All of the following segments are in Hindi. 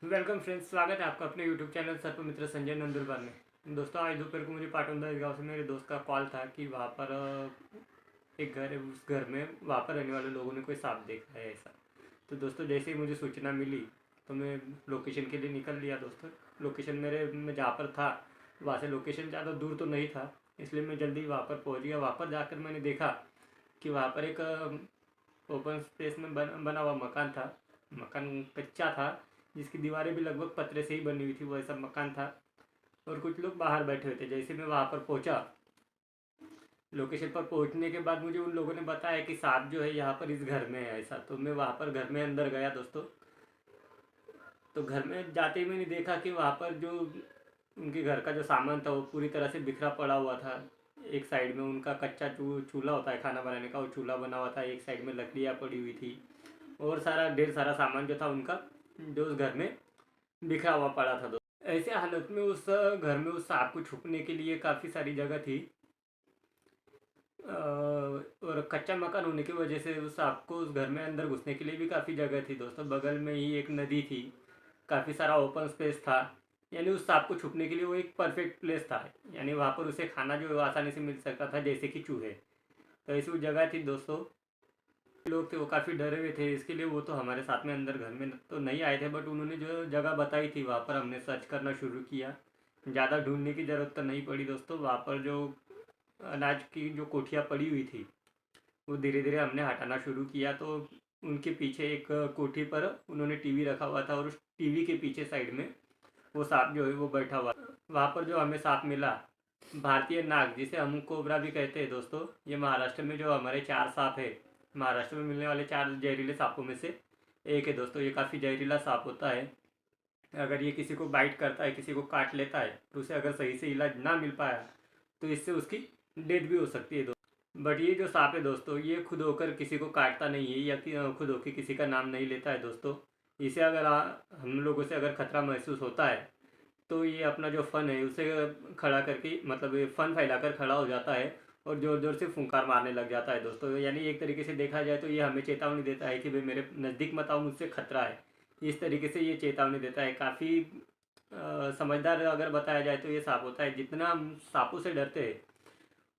वेलकम फ्रेंड्स, स्वागत है आपका अपने यूट्यूब चैनल सर्प मित्र संजय नंदुरबार में। दोस्तों, आज दोपहर को मुझे पाटौदा गांव से मेरे दोस्त का कॉल था कि वहाँ पर एक घर है, उस घर में वहाँ पर रहने वाले लोगों ने कोई सांप देखा है ऐसा। तो दोस्तों, जैसे ही मुझे सूचना मिली तो मैं लोकेशन के लिए निकल लिया। दोस्तों, लोकेशन मैं जहाँ पर था वहाँ से लोकेशन ज़्यादा दूर तो नहीं था, इसलिए मैं जल्दी वहाँ पर पहुँच गया। वहाँ पर जाकर मैंने देखा कि वहाँ पर एक ओपन स्पेस में बना हुआ मकान था। मकान कच्चा था, जिसकी दीवारें भी लगभग पतरे से ही बनी हुई थी, वो ऐसा मकान था। और कुछ लोग बाहर बैठे हुए थे। जैसे मैं वहाँ पर पहुँचा, लोकेशन पर पहुँचने के बाद मुझे उन लोगों ने बताया कि सांप जो है यहाँ पर इस घर में है ऐसा। तो मैं वहाँ पर घर में अंदर गया दोस्तों। तो घर में जाते ही मैंने देखा कि वहाँ पर जो उनके घर का जो सामान था वो पूरी तरह से बिखरा पड़ा हुआ था। एक साइड में उनका कच्चा चूल्हा होता है खाना बनाने का, वो चूल्हा बना हुआ था। एक साइड में लकड़ियाँ पड़ी हुई थी और ढेर सारा सामान जो था उनका, जो उस घर में बिखरा हुआ पड़ा था। ऐसे हालत में उस घर में उस सांप को छुपने के लिए काफ़ी सारी जगह थी। और कच्चा मकान होने की वजह से उस सांप को उस घर में अंदर घुसने के लिए भी काफ़ी जगह थी। दोस्तों, बगल में ही एक नदी थी, काफ़ी सारा ओपन स्पेस था। यानी उस सांप को छुपने के लिए वो एक परफेक्ट प्लेस था। यानी वहाँ पर उसे खाना जो आसानी से मिल सकता था, जैसे कि चूहे। तो ऐसी वो जगह थी दोस्तों। लोग थे वो काफ़ी डरे हुए थे इसके लिए। वो तो हमारे साथ में अंदर घर में तो नहीं आए थे, बट उन्होंने जो जगह बताई थी वहाँ पर हमने सर्च करना शुरू किया। ज़्यादा ढूंढने की ज़रूरत तो नहीं पड़ी दोस्तों। वहाँ पर जो अनाज की जो कोठियाँ पड़ी हुई थी वो धीरे धीरे हमने हटाना शुरू किया। तो उनके पीछे एक कोठी पर उन्होंने टीवी रखा हुआ था, और उस टीवी के पीछे साइड में वो सांप जो है वो बैठा हुआ। वहाँ पर जो हमें सांप मिला, भारतीय नाग, जिसे हम कोबरा भी कहते हैं दोस्तों। ये महाराष्ट्र में जो हमारे 4 सांप है, महाराष्ट्र में मिलने वाले 4 जहरीले सांपों में से एक है दोस्तों। ये काफ़ी जहरीला सांप होता है। अगर ये किसी को बाइट करता है, किसी को काट लेता है, तो उसे अगर सही से इलाज ना मिल पाया तो इससे उसकी डेथ भी हो सकती है दोस्तों। बट ये जो सांप है दोस्तों, ये खुद होकर किसी को काटता नहीं है, या खुद होकर किसी का नाम नहीं लेता है दोस्तों। इसे अगर हम लोगों से अगर खतरा महसूस होता है तो ये अपना जो फन है उसे खड़ा करके, मतलब ये फन फैलाकर खड़ा हो जाता है और ज़ोर ज़ोर से फुंकार मारने लग जाता है दोस्तों। यानी एक तरीके से देखा जाए तो ये हमें चेतावनी देता है कि भाई मेरे नज़दीक मत आओ, मुझसे खतरा है। इस तरीके से ये चेतावनी देता है। काफ़ी समझदार अगर बताया जाए तो ये सांप होता है। जितना हम सांपों से डरते हैं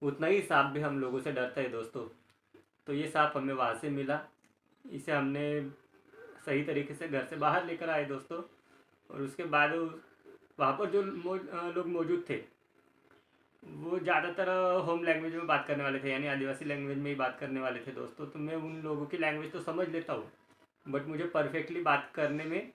उतना ही सांप भी हम लोगों से डरता है दोस्तों। तो ये सांप हमें वहाँ से मिला। इसे हमने सही तरीके से घर से बाहर लेकर आए दोस्तों। और उसके बाद वहाँ पर जो लोग मौजूद थे वो ज़्यादातर होम लैंग्वेज में बात करने वाले थे, यानी आदिवासी लैंग्वेज में ही बात करने वाले थे दोस्तों। तो मैं उन लोगों की लैंग्वेज तो समझ लेता हूँ, बट मुझे परफेक्टली बात करने में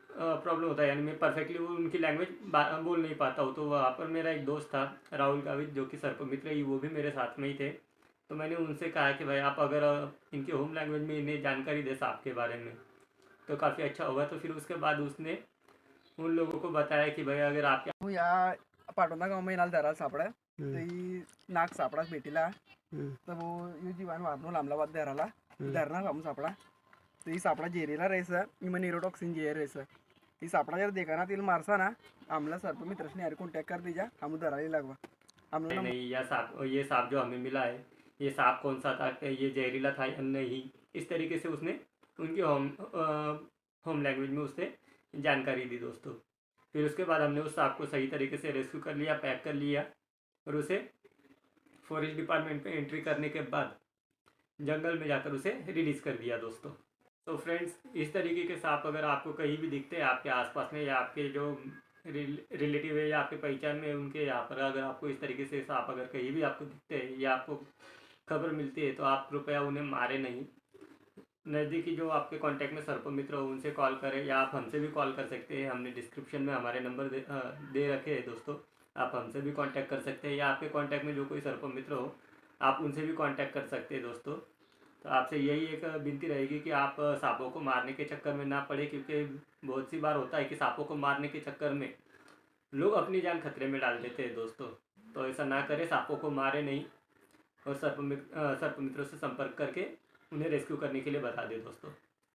प्रॉब्लम होता है। यानी मैं परफेक्टली वो उनकी लैंग्वेज बोल नहीं पाता हूँ। तो वहाँ पर मेरा एक दोस्त था, राहुल गावित, जो कि सर्प मित्र ही, वो भी मेरे साथ में ही थे। तो मैंने उनसे कहा कि भाई आप अगर इनकी होम लैंग्वेज में इन्हें जानकारी दे सांप के बारे में तो काफ़ी अच्छा होगा। तो फिर उसके बाद उसने उन लोगों को बताया कि भाई अगर आप હું या पाटोदा गाव में नाल धराल सापड़ा तो ही नाक सापड़ा भेटीला तो वो यू जीवान वापनो लांबलाबाद धराला धरना हम सापड़ा तो ही सापड़ा जेरीला रहेसा इमन न्यूरोटॉक्सिन जेर रहेसा ही सापड़ा जर देखा ना तिल मारसा ना आमला सर्प मित्र ने यार कॉन्टैक्ट कर दीजा हम धराली लगवा हम लोग नहीं, ये सांप जो हमें मिला है, ये सांप कौन सा था, ये जहरीला था या नहीं, इस तरीके से उसने उनकी होम लैंग्वेज में उसने जानकारी दी दोस्तों। फिर उसके बाद हमने उस सांप को सही तरीके से रेस्क्यू कर लिया, पैक कर लिया, और उसे फॉरेस्ट डिपार्टमेंट में एंट्री करने के बाद जंगल में जाकर उसे रिलीज़ कर दिया दोस्तों। तो फ्रेंड्स, इस तरीके के सांप अगर आपको कहीं भी दिखते हैं आपके आसपास में, या आपके जो रिलेटिव है या आपके पहचान में उनके यहाँ पर, अगर आपको इस तरीके से सांप अगर कहीं भी आपको दिखते हैं या आपको खबर मिलती है, तो आप कृपया उन्हें मारे नहीं। नज़दीकी जो आपके कांटेक्ट में सर्प मित्र हो उनसे कॉल करें, या आप हमसे भी कॉल कर सकते हैं। हमने डिस्क्रिप्शन में हमारे नंबर दे रखे हैं दोस्तों। आप हमसे भी कांटेक्ट कर सकते हैं, या आपके कांटेक्ट में जो कोई सर्प मित्र हो आप उनसे भी कांटेक्ट कर सकते हैं दोस्तों। तो आपसे यही एक विनती रहेगी कि आप सांपों को मारने के चक्कर में ना पड़े, क्योंकि बहुत सी बार होता है कि सांपों को मारने के चक्कर में लोग अपनी जान खतरे में डाल देते हैं दोस्तों। तो ऐसा ना करें, सांपों को मारे नहीं, और सर्प मित्रों से संपर्क करके उन्हें रेस्क्यू करने के लिए बता दें दोस्तों।